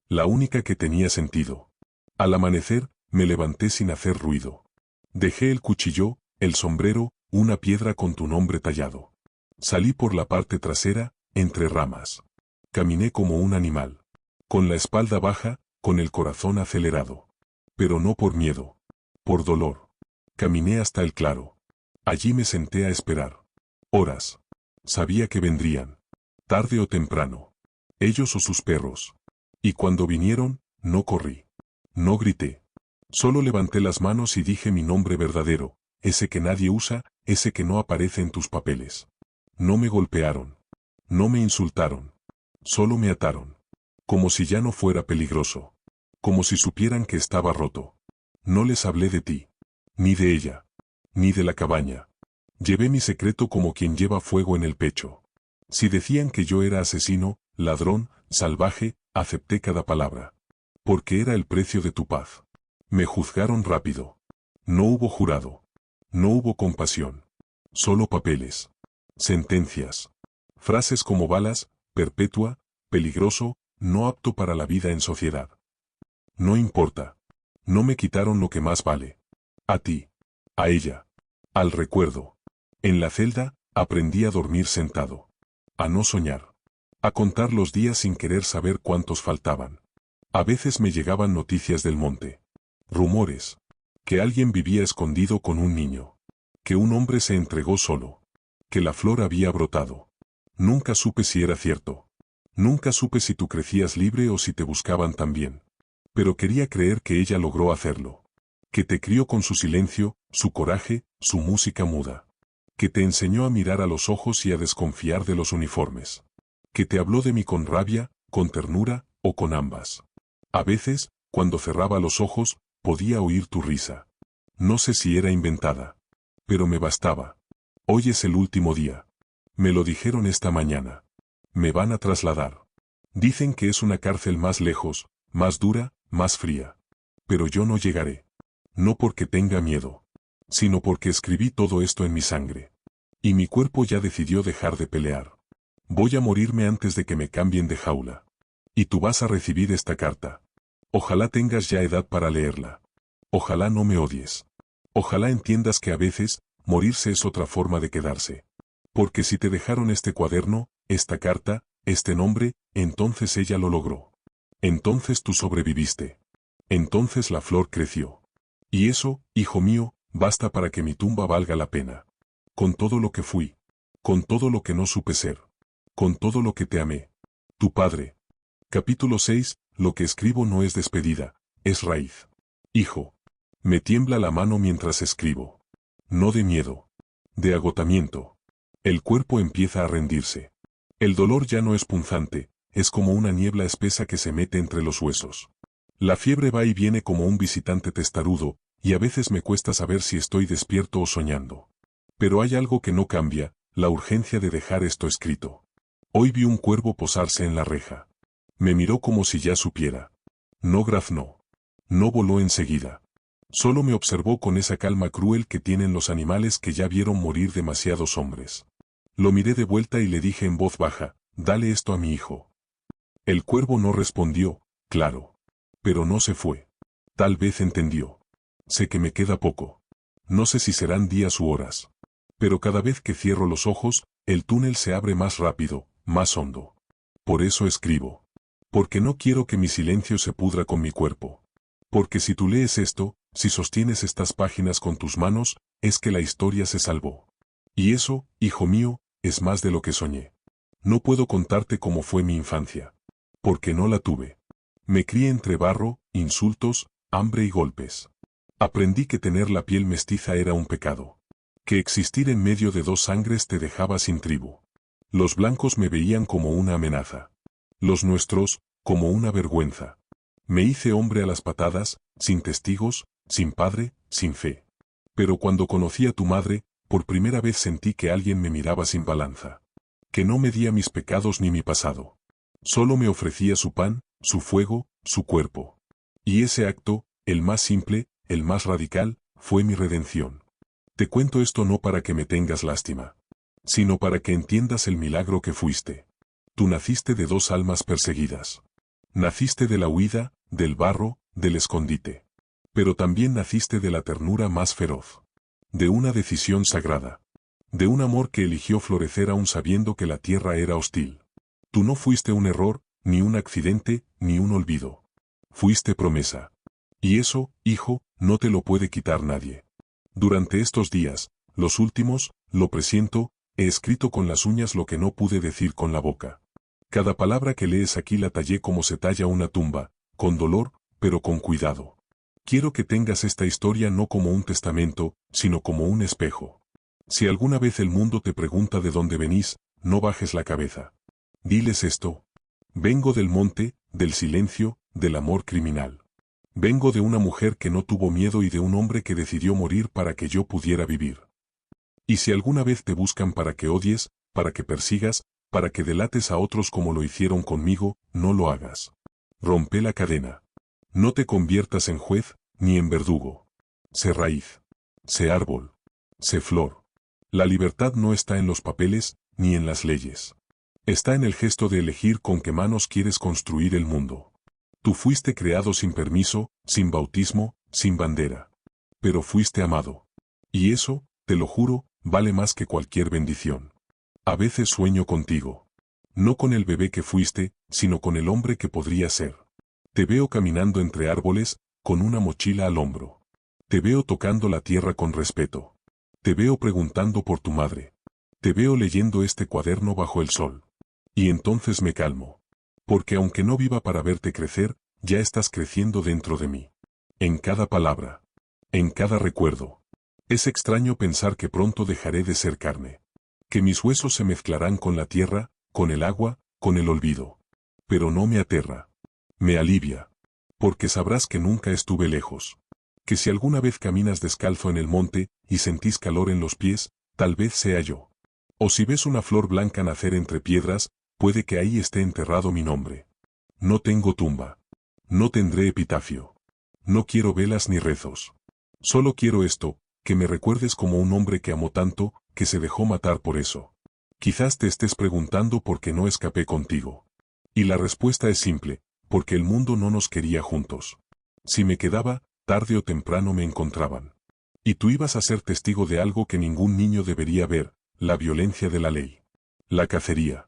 La única que tenía sentido. Al amanecer, me levanté sin hacer ruido. Dejé el cuchillo, el sombrero, una piedra con tu nombre tallado. Salí por la parte trasera, entre ramas. Caminé como un animal. Con la espalda baja, con el corazón acelerado. Pero no por miedo. Por dolor. Caminé hasta el claro. Allí me senté a esperar. Horas. Sabía que vendrían. Tarde o temprano. Ellos o sus perros. Y cuando vinieron, no corrí. No grité. Solo levanté las manos y dije mi nombre verdadero, ese que nadie usa, ese que no aparece en tus papeles. No me golpearon. No me insultaron. Solo me ataron. Como si ya no fuera peligroso. Como si supieran que estaba roto. No les hablé de ti. ni de ella, ni de la cabaña. Llevé mi secreto como quien lleva fuego en el pecho. Si decían que yo era asesino, ladrón, salvaje, acepté cada palabra. Porque era el precio de tu paz. Me juzgaron rápido. No hubo jurado. No hubo compasión. Solo papeles. Sentencias. Frases como balas, perpetua, peligroso, no apto para la vida en sociedad. No importa. No me quitaron lo que más vale. A ti. A ella. Al recuerdo. En la celda, aprendí a dormir sentado. A no soñar. A contar los días sin querer saber cuántos faltaban. A veces me llegaban noticias del monte. Rumores. Que alguien vivía escondido con un niño. Que un hombre se entregó solo. Que la flor había brotado. Nunca supe si era cierto. Nunca supe si tú crecías libre o si te buscaban también. Pero quería creer que ella logró hacerlo. Que te crió con su silencio, su coraje, su música muda. Que te enseñó a mirar a los ojos y a desconfiar de los uniformes. Que te habló de mí con rabia, con ternura, o con ambas. A veces, cuando cerraba los ojos, podía oír tu risa. No sé si era inventada. Pero me bastaba. Hoy es el último día. Me lo dijeron esta mañana. Me van a trasladar. Dicen que es una cárcel más lejos, más dura, más fría. Pero yo no llegaré. No porque tenga miedo, sino porque escribí todo esto en mi sangre. Y mi cuerpo ya decidió dejar de pelear. Voy a morirme antes de que me cambien de jaula. Y tú vas a recibir esta carta. Ojalá tengas ya edad para leerla. Ojalá no me odies. Ojalá entiendas que a veces, morirse es otra forma de quedarse. Porque si te dejaron este cuaderno, esta carta, este nombre, entonces ella lo logró. Entonces tú sobreviviste. Entonces la flor creció. Y eso, hijo mío, basta para que mi tumba valga la pena. Con todo lo que fui. Con todo lo que no supe ser. Con todo lo que te amé. Tu padre. Capítulo 6. Lo que escribo no es despedida, es raíz. Hijo. Me tiembla la mano mientras escribo. No de miedo. De agotamiento. El cuerpo empieza a rendirse. El dolor ya no es punzante, es como una niebla espesa que se mete entre los huesos. La fiebre va y viene como un visitante testarudo, y a veces me cuesta saber si estoy despierto o soñando. Pero hay algo que no cambia, la urgencia de dejar esto escrito. Hoy vi un cuervo posarse en la reja. Me miró como si ya supiera. No graznó. No voló enseguida. Solo me observó con esa calma cruel que tienen los animales que ya vieron morir demasiados hombres. Lo miré de vuelta y le dije en voz baja, dale esto a mi hijo. El cuervo no respondió, claro. Pero no se fue. Tal vez entendió. Sé que me queda poco. No sé si serán días u horas. Pero cada vez que cierro los ojos, el túnel se abre más rápido, más hondo. Por eso escribo. Porque no quiero que mi silencio se pudra con mi cuerpo. Porque si tú lees esto, si sostienes estas páginas con tus manos, es que la historia se salvó. Y eso, hijo mío, es más de lo que soñé. No puedo contarte cómo fue mi infancia. Porque no la tuve. Me crié entre barro, insultos, hambre y golpes. Aprendí que tener la piel mestiza era un pecado. Que existir en medio de dos sangres te dejaba sin tribu. Los blancos me veían como una amenaza. Los nuestros, como una vergüenza. Me hice hombre a las patadas, sin testigos, sin padre, sin fe. Pero cuando conocí a tu madre, por primera vez sentí que alguien me miraba sin balanza. Que no medía mis pecados ni mi pasado. Solo me ofrecía su pan, su fuego, su cuerpo. Y ese acto, el más simple, el más radical, fue mi redención. Te cuento esto no para que me tengas lástima, sino para que entiendas el milagro que fuiste. Tú naciste de dos almas perseguidas. Naciste de la huida, del barro, del escondite. Pero también naciste de la ternura más feroz. De una decisión sagrada. De un amor que eligió florecer aún sabiendo que la tierra era hostil. Tú no fuiste un error, ni un accidente, ni un olvido. Fuiste promesa. Y eso, hijo, no te lo puede quitar nadie. Durante estos días, los últimos, lo presiento, he escrito con las uñas lo que no pude decir con la boca. Cada palabra que lees aquí la tallé como se talla una tumba, con dolor, pero con cuidado. Quiero que tengas esta historia no como un testamento, sino como un espejo. Si alguna vez el mundo te pregunta de dónde venís, no bajes la cabeza. Diles esto. Vengo del monte, del silencio, del amor criminal. Vengo de una mujer que no tuvo miedo y de un hombre que decidió morir para que yo pudiera vivir. Y si alguna vez te buscan para que odies, para que persigas, para que delates a otros como lo hicieron conmigo, no lo hagas. Rompe la cadena. No te conviertas en juez, ni en verdugo. Sé raíz. Sé árbol. Sé flor. La libertad no está en los papeles, ni en las leyes. Está en el gesto de elegir con qué manos quieres construir el mundo. Tú fuiste creado sin permiso, sin bautismo, sin bandera. Pero fuiste amado. Y eso, te lo juro, vale más que cualquier bendición. A veces sueño contigo. No con el bebé que fuiste, sino con el hombre que podría ser. Te veo caminando entre árboles, con una mochila al hombro. Te veo tocando la tierra con respeto. Te veo preguntando por tu madre. Te veo leyendo este cuaderno bajo el sol. Y entonces me calmo. Porque aunque no viva para verte crecer, ya estás creciendo dentro de mí. En cada palabra. En cada recuerdo. Es extraño pensar que pronto dejaré de ser carne. Que mis huesos se mezclarán con la tierra, con el agua, con el olvido. Pero no me aterra. Me alivia. Porque sabrás que nunca estuve lejos. Que si alguna vez caminas descalzo en el monte, y sentís calor en los pies, tal vez sea yo. O si ves una flor blanca nacer entre piedras, puede que ahí esté enterrado mi nombre. No tengo tumba. No tendré epitafio. No quiero velas ni rezos. Solo quiero esto, que me recuerdes como un hombre que amó tanto, que se dejó matar por eso. Quizás te estés preguntando por qué no escapé contigo. Y la respuesta es simple, porque el mundo no nos quería juntos. Si me quedaba, tarde o temprano me encontraban. Y tú ibas a ser testigo de algo que ningún niño debería ver, la violencia de la ley. La cacería.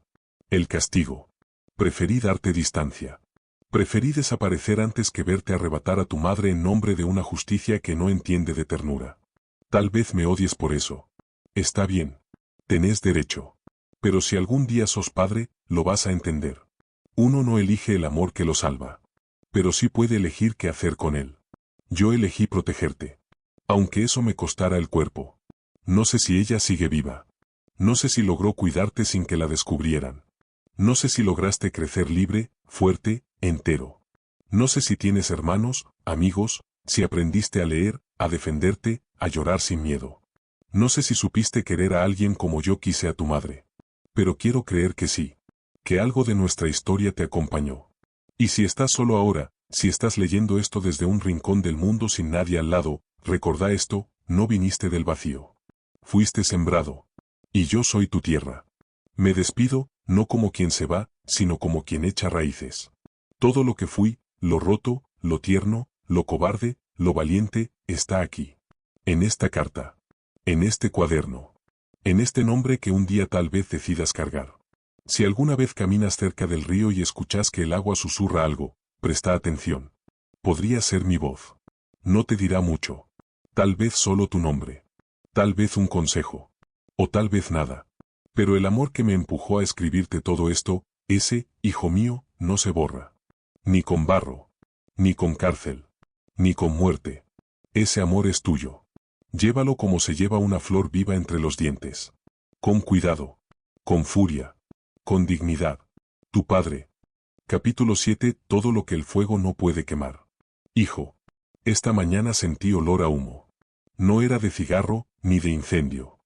El castigo. Preferí darte distancia. Preferí desaparecer antes que verte arrebatar a tu madre en nombre de una justicia que no entiende de ternura. Tal vez me odies por eso. Está bien. Tenés derecho. Pero si algún día sos padre, lo vas a entender. Uno no elige el amor que lo salva. Pero sí puede elegir qué hacer con él. Yo elegí protegerte. Aunque eso me costara el cuerpo. No sé si ella sigue viva. No sé si logró cuidarte sin que la descubrieran. No sé si lograste crecer libre, fuerte, entero. No sé si tienes hermanos, amigos, si aprendiste a leer, a defenderte, a llorar sin miedo. No sé si supiste querer a alguien como yo quise a tu madre. Pero quiero creer que sí. Que algo de nuestra historia te acompañó. Y si estás solo ahora, si estás leyendo esto desde un rincón del mundo sin nadie al lado, recordá esto, no viniste del vacío. Fuiste sembrado. Y yo soy tu tierra. Me despido, no como quien se va, sino como quien echa raíces. Todo lo que fui, lo roto, lo tierno, lo cobarde, lo valiente, está aquí. En esta carta. En este cuaderno. En este nombre que un día tal vez decidas cargar. Si alguna vez caminas cerca del río y escuchas que el agua susurra algo, presta atención. Podría ser mi voz. No te dirá mucho. Tal vez solo tu nombre. Tal vez un consejo. O tal vez nada. Pero el amor que me empujó a escribirte todo esto, ese, hijo mío, no se borra. Ni con barro. Ni con cárcel. Ni con muerte. Ese amor es tuyo. Llévalo como se lleva una flor viva entre los dientes. Con cuidado. Con furia. Con dignidad. Tu padre. Capítulo 7. Todo lo que el fuego no puede quemar. Hijo. Esta mañana sentí olor a humo. No era de cigarro, ni de incendio.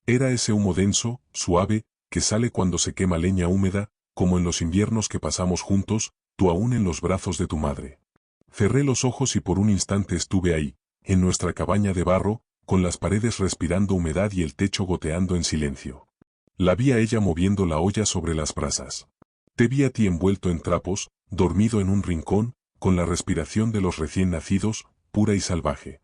Era ese humo denso, suave, que sale cuando se quema leña húmeda, como en los inviernos que pasamos juntos, tú aún en los brazos de tu madre. Cerré los ojos y por un instante estuve ahí, en nuestra cabaña de barro, con las paredes respirando humedad y el techo goteando en silencio. La vi a ella moviendo la olla sobre las brasas. Te vi a ti envuelto en trapos, dormido en un rincón, con la respiración de los recién nacidos, pura y salvaje.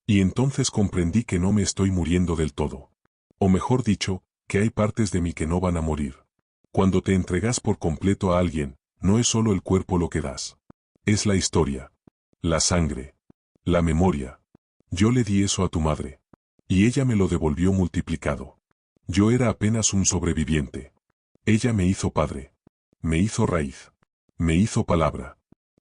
Y entonces comprendí que no me estoy muriendo del todo. O mejor dicho, que hay partes de mí que no van a morir. Cuando te entregas por completo a alguien, no es solo el cuerpo lo que das. Es la historia. La sangre. La memoria. Yo le di eso a tu madre. Y ella me lo devolvió multiplicado. Yo era apenas un sobreviviente. Ella me hizo padre. Me hizo raíz. Me hizo palabra.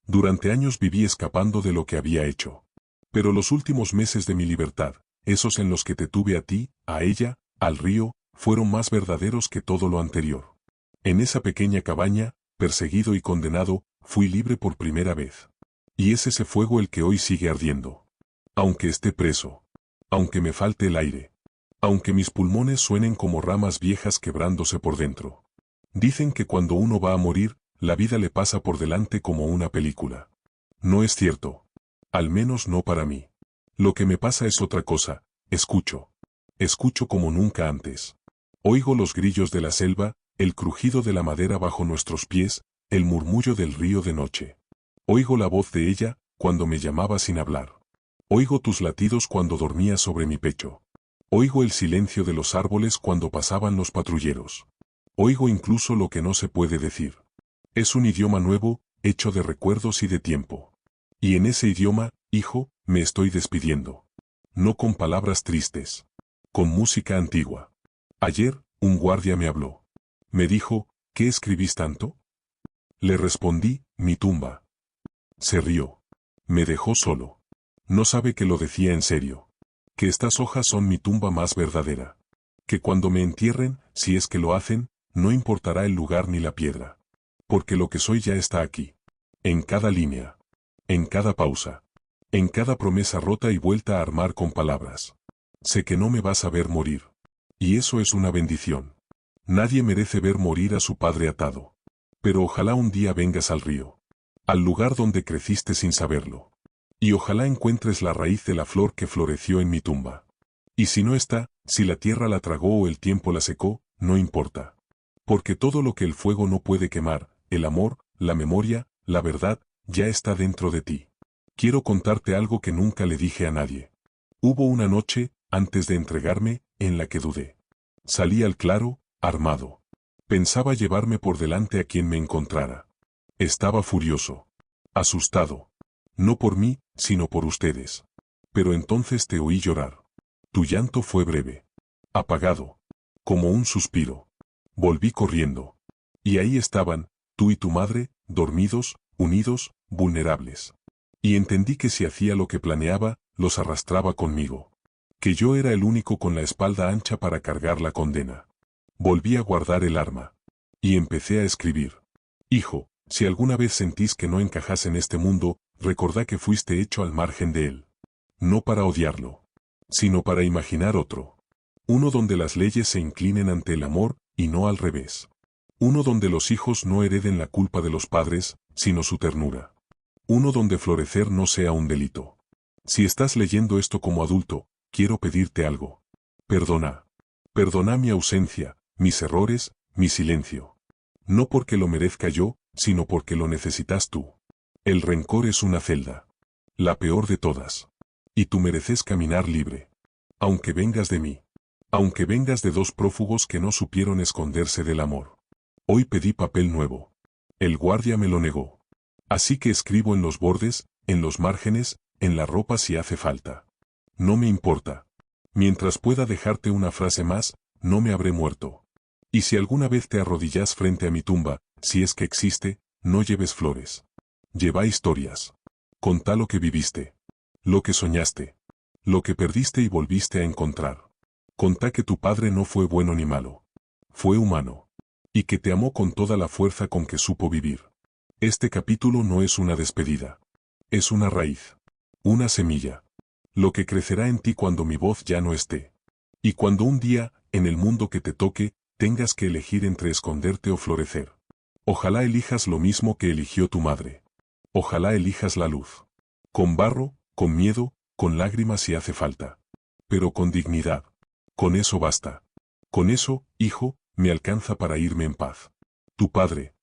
Durante años viví escapando de lo que había hecho. Pero los últimos meses de mi libertad, esos en los que te tuve a ti, a ella, al río, fueron más verdaderos que todo lo anterior. En esa pequeña cabaña, perseguido y condenado, fui libre por primera vez. Y es ese fuego el que hoy sigue ardiendo. Aunque esté preso. Aunque me falte el aire. Aunque mis pulmones suenen como ramas viejas quebrándose por dentro. Dicen que cuando uno va a morir, la vida le pasa por delante como una película. No es cierto. Al menos no para mí. Lo que me pasa es otra cosa. Escucho. Escucho como nunca antes. Oigo los grillos de la selva, el crujido de la madera bajo nuestros pies, el murmullo del río de noche. Oigo la voz de ella, cuando me llamaba sin hablar. Oigo tus latidos cuando dormías sobre mi pecho. Oigo el silencio de los árboles cuando pasaban los patrulleros. Oigo incluso lo que no se puede decir. Es un idioma nuevo, hecho de recuerdos y de tiempo. Y en ese idioma, hijo, me estoy despidiendo. No con palabras tristes. Con música antigua. Ayer, un guardia me habló. Me dijo, ¿qué escribís tanto? Le respondí, mi tumba. Se rió. Me dejó solo. No sabe que lo decía en serio. Que estas hojas son mi tumba más verdadera. Que cuando me entierren, si es que lo hacen, no importará el lugar ni la piedra. Porque lo que soy ya está aquí. En cada línea. En cada pausa. En cada promesa rota y vuelta a armar con palabras. Sé que no me vas a ver morir. Y eso es una bendición. Nadie merece ver morir a su padre atado. Pero ojalá un día vengas al río. Al lugar donde creciste sin saberlo. Y ojalá encuentres la raíz de la flor que floreció en mi tumba. Y si no está, si la tierra la tragó o el tiempo la secó, no importa. Porque todo lo que el fuego no puede quemar, el amor, la memoria, la verdad, ya está dentro de ti. Quiero contarte algo que nunca le dije a nadie. Hubo una noche, antes de entregarme, en la que dudé. Salí al claro, armado. Pensaba llevarme por delante a quien me encontrara. Estaba furioso. Asustado. No por mí, sino por ustedes. Pero entonces te oí llorar. Tu llanto fue breve. Apagado. Como un suspiro. Volví corriendo. Y ahí estaban, tú y tu madre, dormidos, unidos, vulnerables. Y entendí que si hacía lo que planeaba, los arrastraba conmigo. Que yo era el único con la espalda ancha para cargar la condena. Volví a guardar el arma. Y empecé a escribir. Hijo, si alguna vez sentís que no encajás en este mundo, recordá que fuiste hecho al margen de él. No para odiarlo, sino para imaginar otro. Uno donde las leyes se inclinen ante el amor, y no al revés. Uno donde los hijos no hereden la culpa de los padres, sino su ternura. Uno donde florecer no sea un delito. Si estás leyendo esto como adulto, quiero pedirte algo. Perdona. Perdona mi ausencia, mis errores, mi silencio. No porque lo merezca yo, sino porque lo necesitas tú. El rencor es una celda. La peor de todas. Y tú mereces caminar libre. Aunque vengas de mí. Aunque vengas de dos prófugos que no supieron esconderse del amor. Hoy pedí papel nuevo. El guardia me lo negó. Así que escribo en los bordes, en los márgenes, en la ropa si hace falta. No me importa. Mientras pueda dejarte una frase más, no me habré muerto. Y si alguna vez te arrodillas frente a mi tumba, si es que existe, no lleves flores. Lleva historias. Contá lo que viviste. Lo que soñaste. Lo que perdiste y volviste a encontrar. Contá que tu padre no fue bueno ni malo. Fue humano. Y que te amó con toda la fuerza con que supo vivir. Este capítulo no es una despedida. Es una raíz. Una semilla. Lo que crecerá en ti cuando mi voz ya no esté. Y cuando un día, en el mundo que te toque, tengas que elegir entre esconderte o florecer. Ojalá elijas lo mismo que eligió tu madre. Ojalá elijas la luz. Con barro, con miedo, con lágrimas si hace falta. Pero con dignidad. Con eso basta. Con eso, hijo, me alcanza para irme en paz. Tu padre.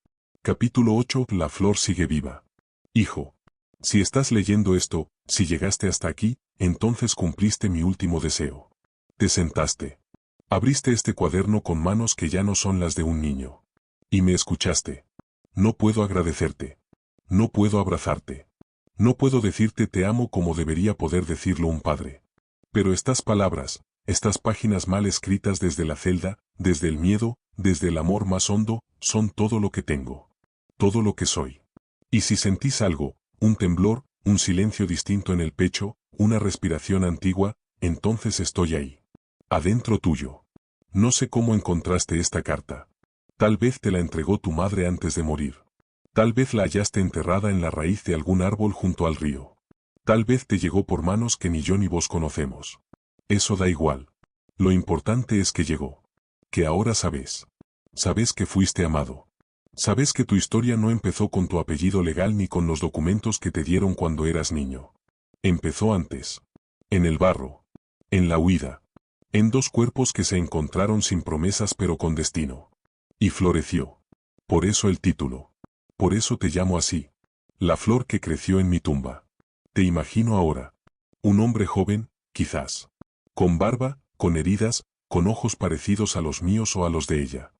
Capítulo 8. La flor sigue viva. Hijo. Si estás leyendo esto, si llegaste hasta aquí, entonces cumpliste mi último deseo. Te sentaste. Abriste este cuaderno con manos que ya no son las de un niño. Y me escuchaste. No puedo agradecerte. No puedo abrazarte. No puedo decirte te amo como debería poder decirlo un padre. Pero estas palabras, estas páginas mal escritas desde la celda, desde el miedo, desde el amor más hondo, son todo lo que tengo. Todo lo que soy. Y si sentís algo, un temblor, un silencio distinto en el pecho, una respiración antigua, entonces estoy ahí. Adentro tuyo. No sé cómo encontraste esta carta. Tal vez te la entregó tu madre antes de morir. Tal vez la hallaste enterrada en la raíz de algún árbol junto al río. Tal vez te llegó por manos que ni yo ni vos conocemos. Eso da igual. Lo importante es que llegó. Que ahora sabes. Sabes que fuiste amado. Sabes que tu historia no empezó con tu apellido legal ni con los documentos que te dieron cuando eras niño. Empezó antes. En el barro. En la huida. En dos cuerpos que se encontraron sin promesas pero con destino. Y floreció. Por eso el título. Por eso te llamo así. La flor que creció en mi tumba. Te imagino ahora. Un hombre joven, quizás. Con barba, con heridas, con ojos parecidos a los míos o a los de ella.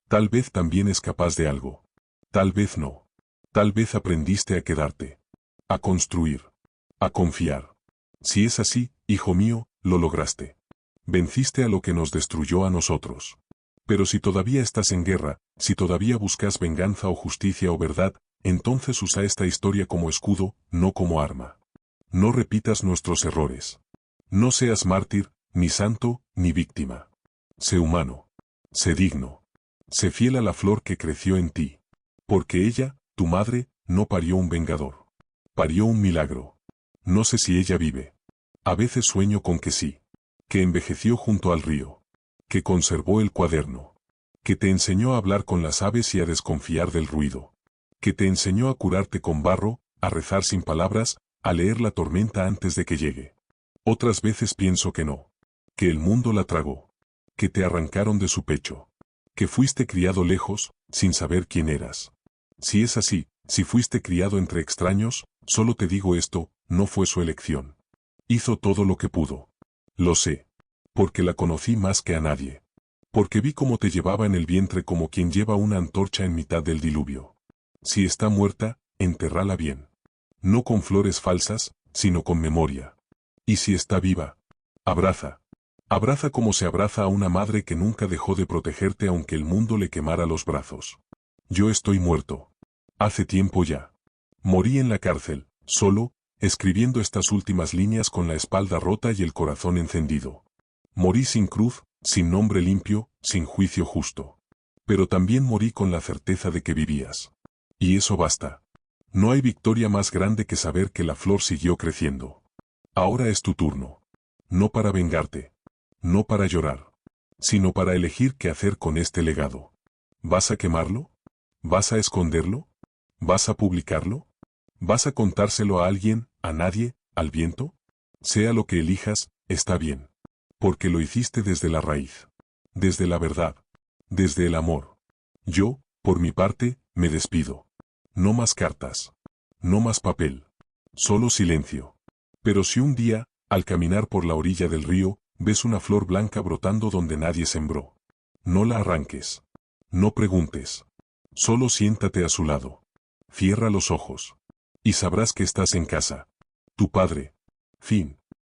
Tal vez también es capaz de algo. Tal vez no. Tal vez aprendiste a quedarte. A construir. A confiar. Si es así, hijo mío, lo lograste. Venciste a lo que nos destruyó a nosotros. Pero si todavía estás en guerra, si todavía buscas venganza o justicia o verdad, entonces usa esta historia como escudo, no como arma. No repitas nuestros errores. No seas mártir, ni santo, ni víctima. Sé humano. Sé digno. Sé fiel a la flor que creció en ti. Porque ella, tu madre, no parió un vengador. Parió un milagro. No sé si ella vive. A veces sueño con que sí. Que envejeció junto al río. Que conservó el cuaderno. Que te enseñó a hablar con las aves y a desconfiar del ruido. Que te enseñó a curarte con barro, a rezar sin palabras, a leer la tormenta antes de que llegue. Otras veces pienso que no. Que el mundo la tragó. Que te arrancaron de su pecho. Que fuiste criado lejos, sin saber quién eras. Si es así, si fuiste criado entre extraños, solo te digo esto, no fue su elección. Hizo todo lo que pudo. Lo sé. Porque la conocí más que a nadie. Porque vi cómo te llevaba en el vientre como quien lleva una antorcha en mitad del diluvio. Si está muerta, entérrala bien. No con flores falsas, sino con memoria. Y si está viva, abraza. Abraza como se abraza a una madre que nunca dejó de protegerte aunque el mundo le quemara los brazos. Yo estoy muerto. Hace tiempo ya. Morí en la cárcel, solo, escribiendo estas últimas líneas con la espalda rota y el corazón encendido. Morí sin cruz, sin nombre limpio, sin juicio justo. Pero también morí con la certeza de que vivías. Y eso basta. No hay victoria más grande que saber que la flor siguió creciendo. Ahora es tu turno. No para vengarte. No para llorar. Sino para elegir qué hacer con este legado. ¿Vas a quemarlo? ¿Vas a esconderlo? ¿Vas a publicarlo? ¿Vas a contárselo a alguien, a nadie, al viento? Sea lo que elijas, está bien. Porque lo hiciste desde la raíz. Desde la verdad. Desde el amor. Yo, por mi parte, me despido. No más cartas. No más papel. Solo silencio. Pero si un día, al caminar por la orilla del río, ves una flor blanca brotando donde nadie sembró. No la arranques. No preguntes. Solo siéntate a su lado. Cierra los ojos. Y sabrás que estás en casa. Tu padre. Fin.